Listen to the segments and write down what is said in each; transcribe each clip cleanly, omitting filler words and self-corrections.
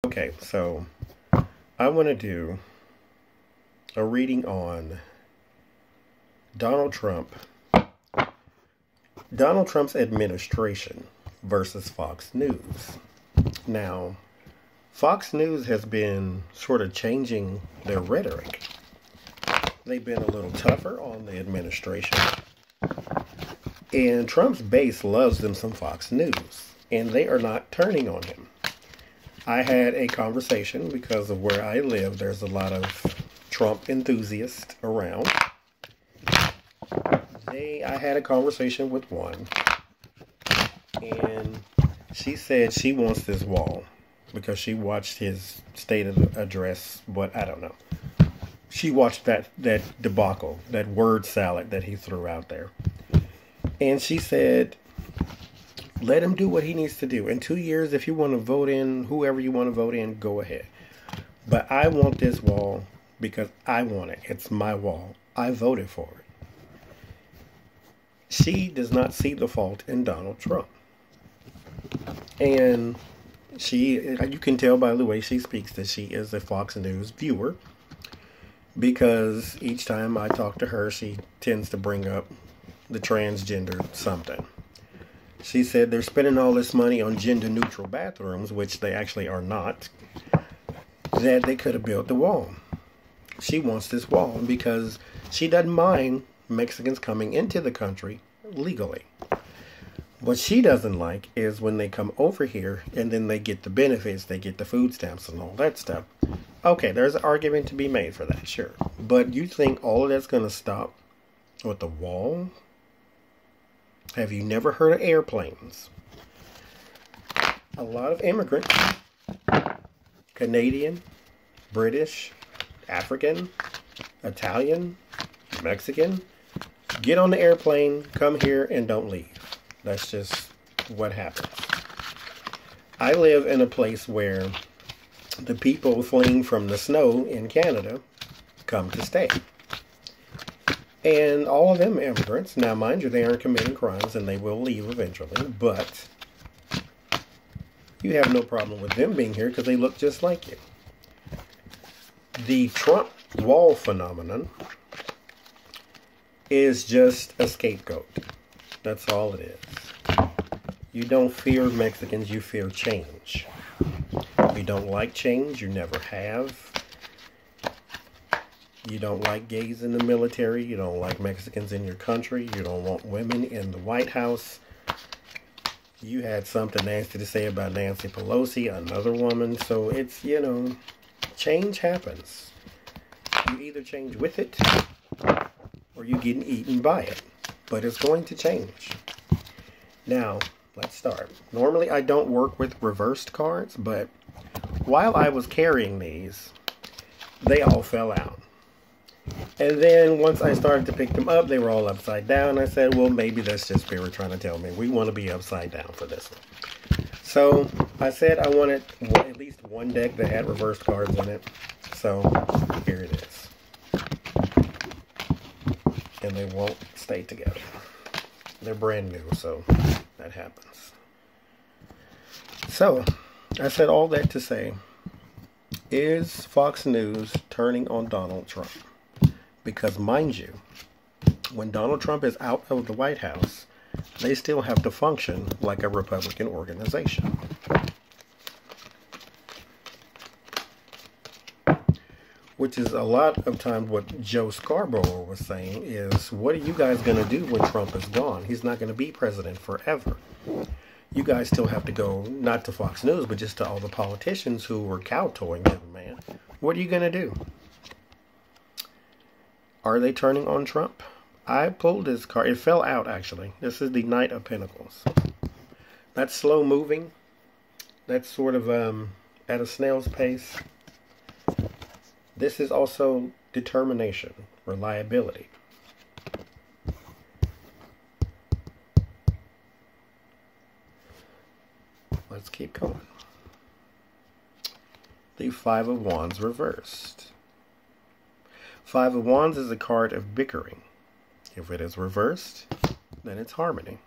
Okay, so I want to do a reading on Donald Trump, Donald Trump's administration versus Fox News. Now, Fox News has been sort of changing their rhetoric. They've been a little tougher on the administration. And Trump's base loves them some Fox News, and they are not turning on him. I had a conversation because of where I live. There's a lot of Trump enthusiasts around. I had a conversation with one, and she said she wants this wall because she watched his state of the address. What, I don't know. She watched that debacle, that word salad that he threw out there. And she said, let him do what he needs to do. In 2 years, if you want to vote in whoever you want to vote in, go ahead. But I want this wall because I want it. It's my wall. I voted for it. She does not see the fault in Donald Trump. And you can tell by the way she speaks that she is a Fox News viewer. Because each time I talk to her, she tends to bring up the transgender something. She said they're spending all this money on gender-neutral bathrooms, which they actually are not, that they could have built the wall. She wants this wall because she doesn't mind Mexicans coming into the country legally. What she doesn't like is when they come over here and then they get the benefits, they get the food stamps and all that stuff. Okay, there's an argument to be made for that, sure. But you think all of that's going to stop with the wall? Have you never heard of airplanes? A lot of immigrants, Canadian, British, African, Italian, Mexican, get on the airplane, come here, and don't leave. That's just what happens. I live in a place where the people fleeing from the snow in Canada come to stay. And all of them immigrants, now mind you, they aren't committing crimes and they will leave eventually, but you have no problem with them being here because they look just like you. The Trump wall phenomenon is just a scapegoat. That's all it is. You don't fear Mexicans, you fear change. You don't like change, you never have. You don't like gays in the military. You don't like Mexicans in your country. You don't want women in the White House. You had something nasty to say about Nancy Pelosi, another woman. So it's, change happens. You either change with it or you're getting eaten by it. But it's going to change. Now, let's start. Normally, I don't work with reversed cards, but while I was carrying these, they all fell out. And then once I started to pick them up, they were all upside down. I said, well, maybe that's just Spirit trying to tell me we want to be upside down for this one. So I said I wanted at least one deck that had reversed cards in it. So here it is. And they won't stay together. They're brand new, so that happens. So I said all that to say, is Fox News turning on Donald Trump? Because mind you, when Donald Trump is out of the White House, they still have to function like a Republican organization. Which is a lot of times what Joe Scarborough was saying is, what are you guys going to do when Trump is gone? He's not going to be president forever. You guys still have to go, not to Fox News, but just to all the politicians who were kowtowing to the man. What are you going to do? Are they turning on Trump? I pulled this card. It fell out, actually. This is the Knight of Pentacles. That's slow moving. That's sort of at a snail's pace. This is also determination, reliability. Let's keep going. The Five of Wands reversed. Five of Wands is a card of bickering. If it is reversed, then it's harmony.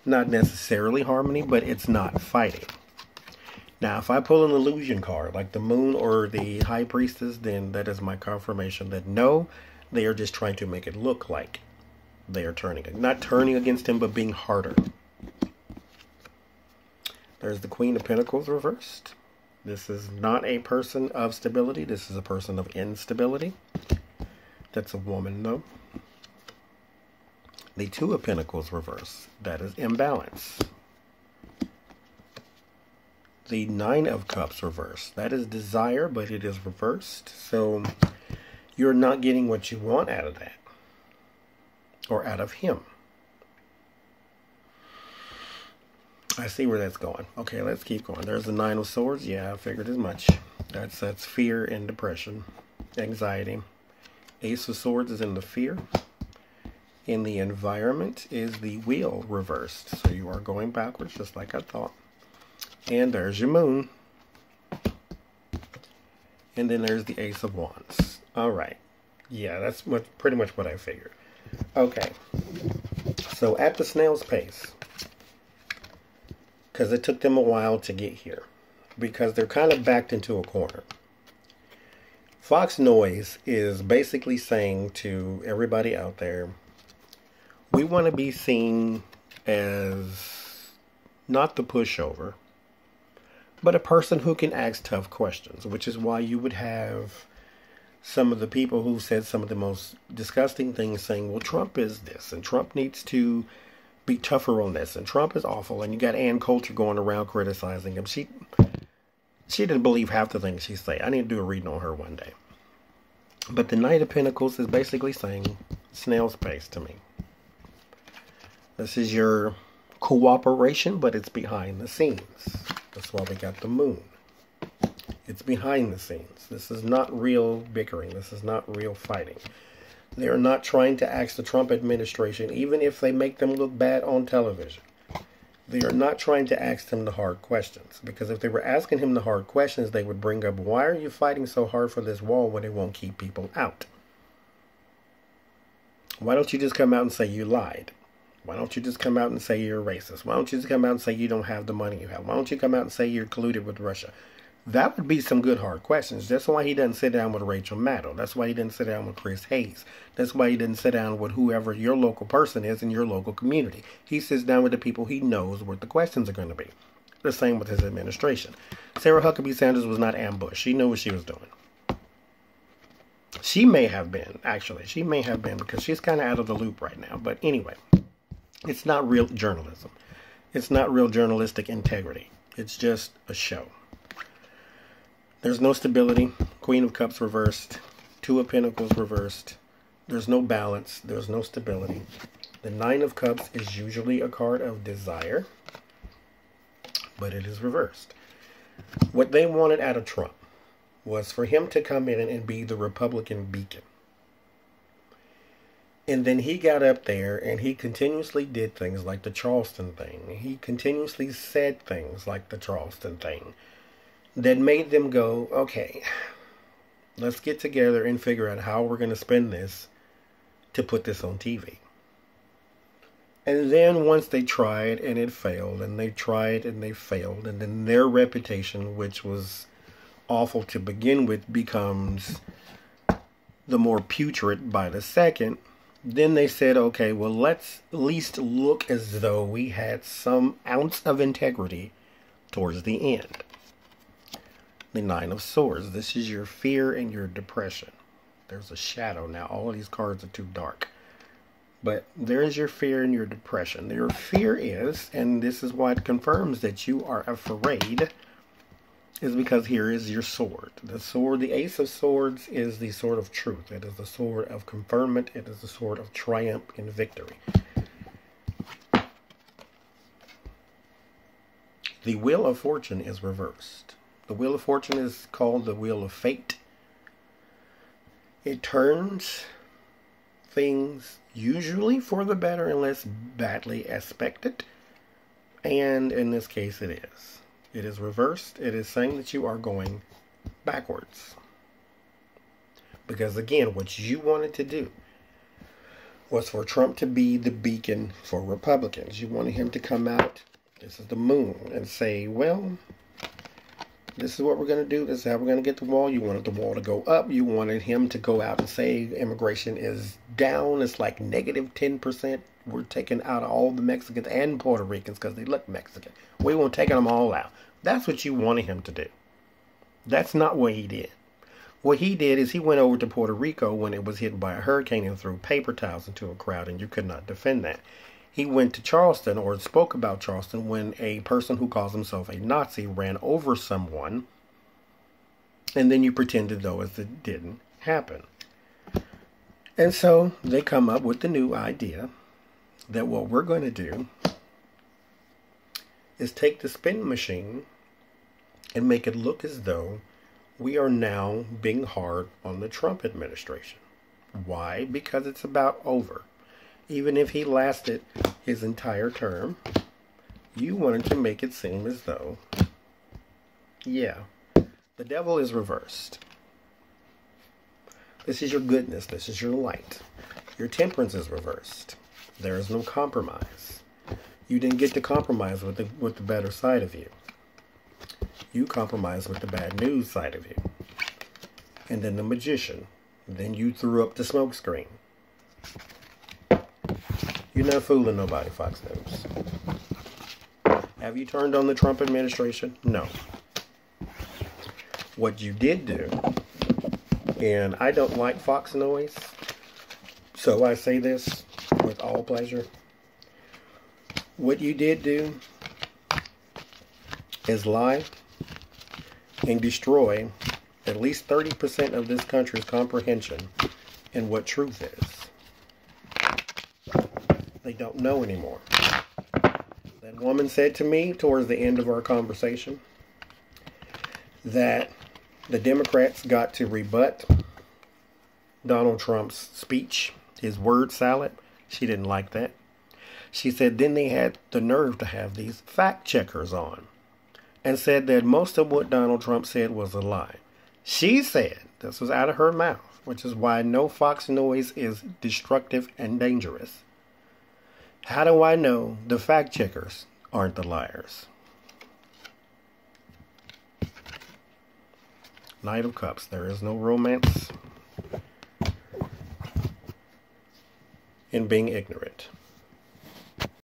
Not necessarily harmony, but it's not fighting. Now, if I pull an illusion card, like the moon or the high priestess, then that is my confirmation that no, they are just trying to make it look like they are turning. Not turning against him, but being harder. There's the Queen of Pentacles reversed. This is not a person of stability. This is a person of instability. That's a woman, though. The Two of Pentacles reversed. That is imbalance. The Nine of Cups reversed. That is desire, but it is reversed. So you're not getting what you want out of that. Or out of him. I see where that's going. Okay, let's keep going. There's the Nine of Swords. Yeah, I figured as much. That's fear and depression. Anxiety. Ace of Swords is in the fear. In the environment is the Wheel reversed. So you are going backwards just like I thought. And there's your moon. And then there's the Ace of Wands. Alright. Yeah, that's pretty much what I figured. Okay. So at the snail's pace, because it took them a while to get here, because they're kind of backed into a corner. Fox Noise is basically saying to everybody out there, we want to be seen as not the pushover, but a person who can ask tough questions, which is why you would have some of the people who said some of the most disgusting things saying, well, Trump is this, and Trump needs to be tougher on this, and Trump is awful, and you got Ann Coulter going around criticizing him. She didn't believe half the things she said. I need to do a reading on her one day. But the Knight of Pentacles is basically saying snail's pace to me. This is your cooperation, but it's behind the scenes. That's why we got the moon. It's behind the scenes. This is not real bickering. This is not real fighting. They are not trying to ask the Trump administration, even if they make them look bad on television. They are not trying to ask him the hard questions. Because if they were asking him the hard questions, they would bring up, why are you fighting so hard for this wall when it won't keep people out? Why don't you just come out and say you lied? Why don't you just come out and say you're racist? Why don't you just come out and say you don't have the money you have? Why don't you come out and say you're colluded with Russia? That would be some good hard questions. That's why he doesn't sit down with Rachel Maddow. That's why he didn't sit down with Chris Hayes. That's why he didn't sit down with whoever your local person is in your local community. He sits down with the people he knows what the questions are going to be. The same with his administration. Sarah Huckabee Sanders was not ambushed. She knew what she was doing. She may have been, actually. She may have been, because she's kind of out of the loop right now. But anyway, it's not real journalism. It's not real journalistic integrity. It's just a show. There's no stability. Queen of Cups reversed. Two of Pentacles reversed. There's no balance. There's no stability. The Nine of Cups is usually a card of desire, but it is reversed. What they wanted out of Trump was for him to come in and be the Republican beacon. And then he got up there and he continuously did things like the Charleston thing. He continuously said things like the Charleston thing that made them go, okay, let's get together and figure out how we're going to spend this to put this on TV. And then once they tried and it failed, and they tried and they failed, and then their reputation, which was awful to begin with, becomes the more putrid by the second, then they said, okay, well, let's at least look as though we had some ounce of integrity towards the end. The Nine of Swords. This is your fear and your depression. There's a shadow now. All of these cards are too dark. But there is your fear and your depression. Your fear is, and this is why it confirms that you are afraid, is because here is your sword. The sword, the Ace of Swords, is the sword of truth. It is the sword of conferment. It is the sword of triumph and victory. The Wheel of Fortune is reversed. The Wheel of Fortune is called the Wheel of Fate. It turns things usually for the better unless badly expected. And in this case it is. It is reversed. It is saying that you are going backwards. Because again, what you wanted to do was for Trump to be the beacon for Republicans. You wanted him to come out, this is the moon, and say, well, this is what we're going to do. This is how we're going to get the wall. You wanted the wall to go up. You wanted him to go out and say immigration is down. It's like negative 10%. We're taking out all the Mexicans and Puerto Ricans because they look Mexican. We won't take them all out. That's what you wanted him to do. That's not what he did. What he did is he went over to Puerto Rico when it was hit by a hurricane and threw paper towels into a crowd, and you could not defend that. He went to Charleston, or spoke about Charleston, when a person who calls himself a Nazi ran over someone, and then you pretended though as it didn't happen. And so they come up with the new idea that what we're going to do is take the spin machine and make it look as though we are now being hard on the Trump administration. Why? Because it's about over. Even if he lasted his entire term, you wanted to make it seem as though, yeah, the devil is reversed. This is your goodness. This is your light. Your temperance is reversed. There is no compromise. You didn't get to compromise with the better side of you. You compromised with the bad news side of you. And then the magician. Then you threw up the smoke screen. You're not fooling nobody, Fox News. Have you turned on the Trump administration? No. What you did do, and I don't like Fox noise, so I say this with all pleasure. What you did do is lie and destroy at least 30% of this country's comprehension in what truth is. They don't know anymore. That woman said to me towards the end of our conversation that the Democrats got to rebut Donald Trump's speech, his word salad. She didn't like that. She said then they had the nerve to have these fact checkers on and said that most of what Donald Trump said was a lie. She said, this was out of her mouth, which is why no Fox noise is destructive and dangerous. How do I know the fact checkers aren't the liars? Knight of Cups. There is no romance in being ignorant.